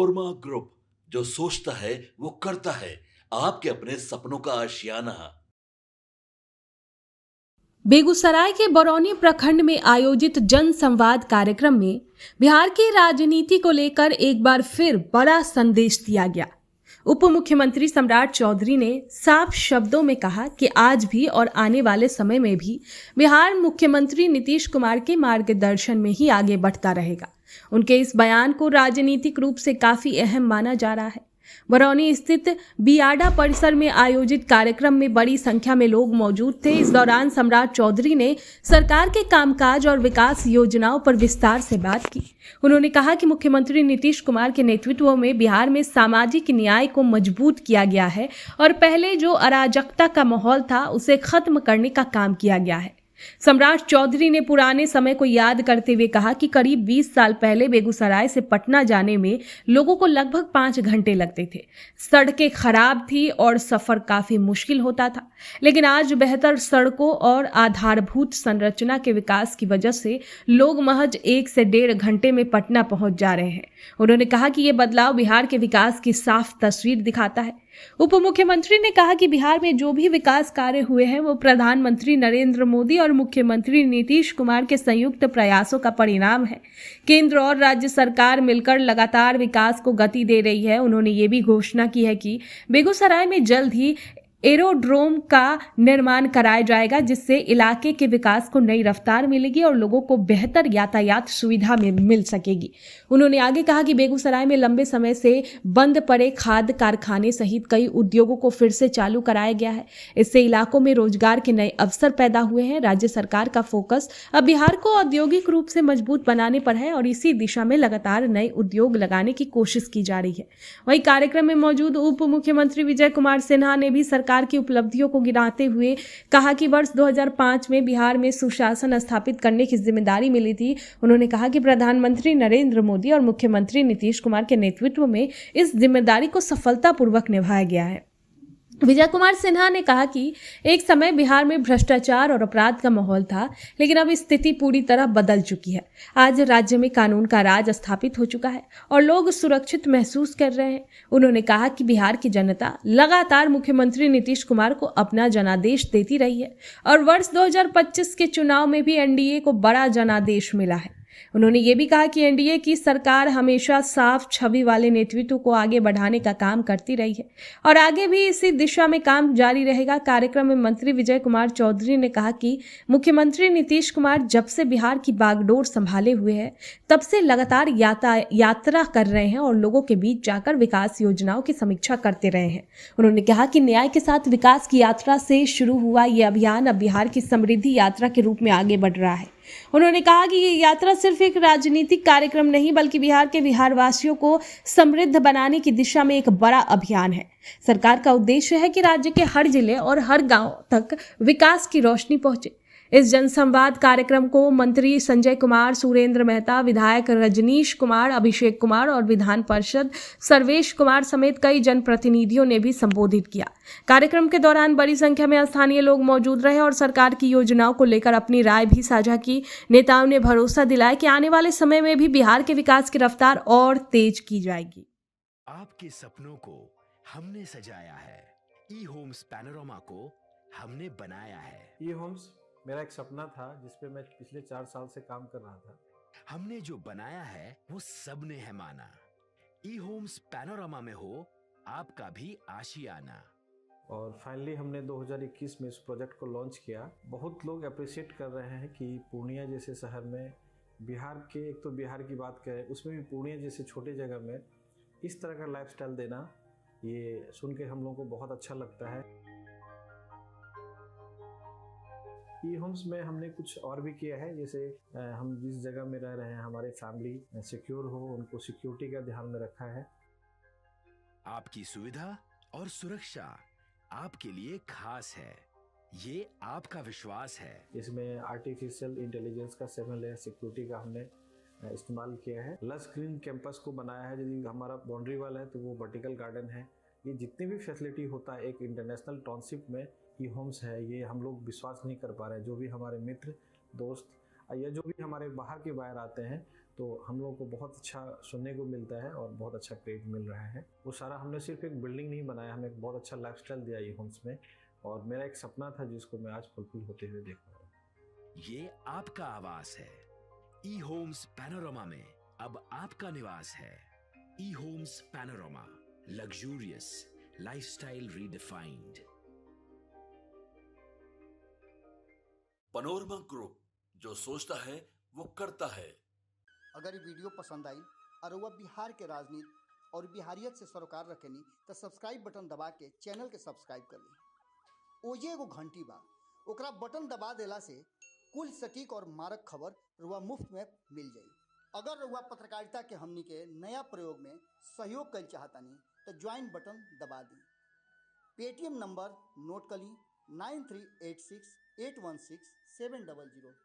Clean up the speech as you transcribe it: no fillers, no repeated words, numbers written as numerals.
Korma group, जो सोचता है वो करता है। आपके अपने सपनों का आशियाना। बेगूसराय के बरौनी प्रखंड में आयोजित जन संवाद कार्यक्रम में बिहार की राजनीति को लेकर एक बार फिर बड़ा संदेश दिया गया। उप मुख्यमंत्री सम्राट चौधरी ने साफ शब्दों में कहा कि आज भी और आने वाले समय में भी बिहार मुख्यमंत्री नीतीश कुमार के मार्गदर्शन में ही आगे बढ़ता रहेगा। उनके इस बयान को राजनीतिक रूप से काफी अहम माना जा रहा है। बरौनी स्थित बियाडा परिसर में आयोजित कार्यक्रम में बड़ी संख्या में लोग मौजूद थे। इस दौरान सम्राट चौधरी ने सरकार के कामकाज और विकास योजनाओं पर विस्तार से बात की। उन्होंने कहा कि मुख्यमंत्री नीतीश कुमार के नेतृत्व में बिहार में सामाजिक न्याय को मजबूत किया गया है और पहले जो अराजकता का माहौल था उसे खत्म करने का काम किया गया है। सम्राट चौधरी ने पुराने समय को याद करते हुए कहा कि करीब 20 साल पहले बेगूसराय से पटना जाने में लोगों को लगभग 5 घंटे लगते थे। सड़कें खराब थी और सफर काफी मुश्किल होता था, लेकिन आज बेहतर सड़कों और आधारभूत संरचना के विकास की वजह से लोग महज 1 से 1.5 घंटे में पटना पहुंच जा रहे हैं। उन्होंने कहा कि ये बदलाव बिहार के विकास की साफ तस्वीर दिखाता है। उप मुख्यमंत्री ने कहा कि बिहार में जो भी विकास कार्य हुए हैं वो प्रधानमंत्री नरेंद्र मोदी और मुख्यमंत्री नीतीश कुमार के संयुक्त प्रयासों का परिणाम है। केंद्र और राज्य सरकार मिलकर लगातार विकास को गति दे रही है। उन्होंने ये भी घोषणा की है कि बेगूसराय में जल्द ही एरोड्रोम का निर्माण कराया जाएगा, जिससे इलाके के विकास को नई रफ्तार मिलेगी और लोगों को बेहतर यातायात सुविधा मिल सकेगी। उन्होंने आगे कहा कि बेगूसराय में लंबे समय से बंद पड़े खाद कारखाने सहित कई उद्योगों को फिर से चालू कराया गया है। इससे इलाकों में रोजगार के नए अवसर पैदा हुए हैं। राज्य सरकार का फोकस अब बिहार को औद्योगिक रूप से मजबूत बनाने पर है और इसी दिशा में लगातार नए उद्योग लगाने की कोशिश की जा रही है। वहीं कार्यक्रम में मौजूद उप मुख्यमंत्री विजय कुमार सिन्हा ने भी सरकार की उपलब्धियों को गिनाते हुए कहा कि वर्ष 2005 में बिहार में सुशासन स्थापित करने की जिम्मेदारी मिली थी। उन्होंने कहा कि प्रधानमंत्री नरेंद्र मोदी और मुख्यमंत्री नीतीश कुमार के नेतृत्व में इस जिम्मेदारी को सफलतापूर्वक निभाया गया है। विजय कुमार सिन्हा ने कहा कि एक समय बिहार में भ्रष्टाचार और अपराध का माहौल था, लेकिन अब स्थिति पूरी तरह बदल चुकी है। आज राज्य में कानून का राज स्थापित हो चुका है और लोग सुरक्षित महसूस कर रहे हैं। उन्होंने कहा कि बिहार की जनता लगातार मुख्यमंत्री नीतीश कुमार को अपना जनादेश देती रही है और वर्ष 2025 के चुनाव में भी एनडीए को बड़ा जनादेश मिला है। उन्होंने ये भी कहा कि एनडीए की सरकार हमेशा साफ छवि वाले नेतृत्व को आगे बढ़ाने का काम करती रही है और आगे भी इसी दिशा में काम जारी रहेगा। कार्यक्रम में मंत्री विजय कुमार चौधरी ने कहा कि मुख्यमंत्री नीतीश कुमार जब से बिहार की बागडोर संभाले हुए हैं तब से लगातार यात्रा कर रहे हैं और लोगों के बीच जाकर विकास योजनाओं की समीक्षा करते रहे हैं। उन्होंने कहा कि न्याय के साथ विकास की यात्रा से शुरू हुआ ये अभियान अब बिहार की समृद्धि यात्रा के रूप में आगे बढ़ रहा है। उन्होंने कहा कि ये यात्रा सिर्फ एक राजनीतिक कार्यक्रम नहीं बल्कि बिहार के बिहारवासियों को समृद्ध बनाने की दिशा में एक बड़ा अभियान है। सरकार का उद्देश्य है कि राज्य के हर जिले और हर गांव तक विकास की रोशनी पहुंचे। इस जनसंवाद कार्यक्रम को मंत्री संजय कुमार, सुरेंद्र मेहता, विधायक रजनीश कुमार, अभिषेक कुमार और विधान पार्षद सर्वेश कुमार समेत कई जनप्रतिनिधियों ने भी संबोधित किया। कार्यक्रम के दौरान बड़ी संख्या में स्थानीय लोग मौजूद रहे और सरकार की योजनाओं को लेकर अपनी राय भी साझा की। नेताओं ने भरोसा दिलाया कि आने वाले समय में भी बिहार के विकास की रफ्तार और तेज की जाएगी। आपके सपनों को हमने सजाया है, ई होम्स पैनोरामा को हमने बनाया है। ई होम्स मेरा एक सपना था जिस पे मैं पिछले 4 साल से काम कर रहा था। हमने जो बनाया है वो सबने है माना। ई होम्स पैनोरामा में हो आपका भी आशियाना। और फाइनली हमने 2021 में इस प्रोजेक्ट को लॉन्च किया। बहुत लोग अप्रिशिएट कर रहे हैं कि पूर्णिया जैसे शहर में बिहार के, एक तो बिहार की बात करें उसमें भी पूर्णिया जैसे छोटे जगह में इस तरह का लाइफस्टाइल देना, ये सुन के हम लोगों को बहुत अच्छा लगता है। ई होम्स में हमने कुछ और भी किया है, जैसे हम जिस जगह में रह रहे हैं हमारे फैमिली सिक्योर हो, उनको सिक्योरिटी का ध्यान में रखा है। आपकी सुविधा और सुरक्षा आपके लिए खास है, ये आपका विश्वास है। इसमें आर्टिफिशियल इंटेलिजेंस का 7 लेयर सिक्योरिटी का हमने इस्तेमाल किया है। लस ग्रीन कैंपस को बनाया है। यदि हमारा बाउंड्री वाल है तो वो वर्टिकल गार्डन है। ये जितनी भी फैसिलिटी होता है एक इंटरनेशनल टाउनशिप में ई होम्स है, ये हम लोग विश्वास नहीं कर पा रहे हैं। जो भी हमारे मित्र दोस्त या जो भी हमारे बाहर के बाहर आते हैं तो हम लोगों को बहुत अच्छा सुनने को मिलता है और बहुत अच्छा क्रेडिट मिल रहा है। वो सारा हमने सिर्फ एक बिल्डिंग नहीं बनाया, हमें एक बहुत अच्छा लाइफस्टाइल दिया ई होम्स में, और मेरा एक सपना था जिसको मैं आज फुलफिल होते हुए देख रहा हूँ। ये आपका आवास है। ई होम्स पैनोरमा में अब आपका निवास है। E Homes Panorama, luxurious lifestyle redefined. Panorama group, जो सोचता है वो करता है। अगर ये वीडियो पसंद आई और वह बिहार के राजनीति और बिहारियत से सरोकार रखेनी तो सब्सक्राइब बटन दबा के चैनल के सब्सक्राइब कर ली। ओजे एगो घंटी बा, ओकरा बटन दबा देला से कुल सटीक और मारक खबर रुआ मुफ्त में मिल जाई। अगर रुआ पत्रकारिता के हमनी के नया प्रयोग में सहयोग कर चाहतानी तो ज्वाइन बटन दबा दी। पेटीएम नंबर नोट कर ली 9386816700।